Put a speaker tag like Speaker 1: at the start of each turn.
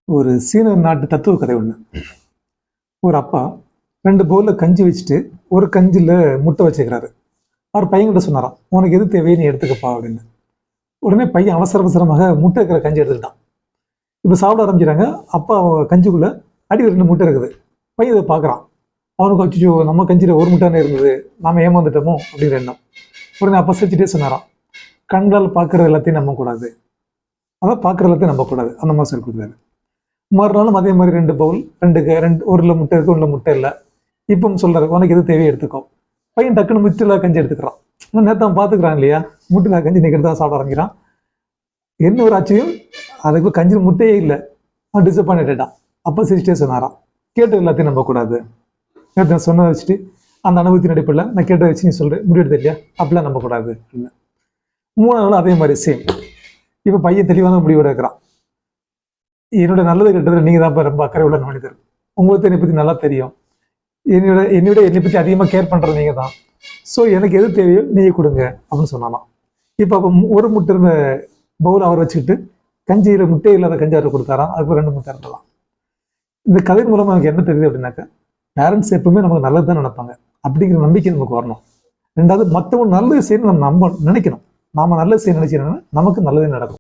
Speaker 1: ஒரு சீன நாட்டு தத்துவ கதை ஒன்று. ஒரு அப்பா 2 பவுலில் கஞ்சி வச்சுட்டு ஒரு கஞ்சியில் முட்டை வச்சுக்கிறாரு. அவர் பையன்கிட்ட சொன்னாராம், உனக்கு எது தேவையை நீ எடுத்துக்கப்பா அப்படின்னு. உடனே பையன் அவசர அவசரமாக முட்டை இருக்கிற கஞ்சி எடுத்துக்கிட்டான். இப்போ சாப்பிட ஆரம்பிக்கிறாங்க. அப்பா கஞ்சிக்குள்ளே அடி 2 முட்டை இருக்குது. பையன் இதை பார்க்குறான். அவனுக்கு வச்சு நம்ம கஞ்சியில் ஒரு முட்டைன்னு இருந்தது, நாம் ஏமாந்துட்டோமோ அப்படிங்கிற எண்ணம். உடனே அப்பா சிரிச்சுட்டே சொன்னாராம், கண்டால் பார்க்குற எல்லாத்தையும் நம்பக்கூடாது, அதான் பார்க்குற எல்லாத்தையும் நம்பக்கூடாது, அந்த மாதிரி சொல்லி கொடுக்குறாரு. மறுநாளும் அதே மாதிரி 2 பவுல், 2 1 முட்டை இருக்கு, 1 முட்டை இல்லை. இப்போ சொல்றாரு, உனக்கு எது தேவையை எடுத்துக்கோ. பையன் டக்குன்னு முட்டில கஞ்சி எடுத்துக்கிறான். நேற்று அவன் பார்த்துக்கிறான் இல்லையா, முட்டில கஞ்சி இன்னைக்கு எடுத்து சாப்பிட ஆரம்பிக்கிறான். என்ன ஒரு ஆச்சரியம், அதுக்கு கஞ்சி முட்டையே இல்லை. அவன் டிசப்பாயின்டான். அப்போ சிரிச்சிட்டே சொன்னாரான், கேட்டு எல்லாத்தையும் நம்பக்கூடாது. நேற்று சொன்னதை வச்சுட்டு அந்த அனுபவத்தின் அடிப்படையில் நான் கேட்டதை வச்சு நீ சொல்கிறேன் முடிவெடுத்த இல்லையா, அப்படிலாம் நம்பக்கூடாது அப்படின்னு. 3 நாள் அதே மாதிரி சேம். இப்போ பையன் தெளிவான முடிவோட இருக்கிறான். என்னோட நல்லது கெட்டது நீங்கள் தான் ரொம்ப அக்கறை உள்ள மனிதர். உங்களுக்கு என்னை பற்றி நல்லா தெரியும். என்னோட என்னை பற்றி அதிகமாக கேர் பண்ணுறது நீங்கள் தான். ஸோ எனக்கு எது தேவையோ நீங்கள் கொடுங்க அப்படின்னு சொன்னாலாம். இப்போ ஒரு முட்டை இருந்த பவுல் அவர் வச்சுக்கிட்டு கஞ்சியில் முட்டை இல்லாத கஞ்சி அவர் கொடுத்தாராம். அதுக்கு 2 முட்டை இருந்தலாம். இந்த கதை மூலமாக எனக்கு என்ன தெரியுது அப்படின்னாக்கா, பேரண்ட்ஸ் எப்பவுமே நமக்கு நல்லது தான் நினைப்பாங்க அப்படிங்கிற நம்பிக்கை நமக்கு வரணும். 2வது, மற்றவங்க நல்லது செய்யணும் நம்ம நினைக்கணும். நாம நல்லது செய்ய நினைச்சோம்னா நமக்கு நல்லதே நடக்கும்.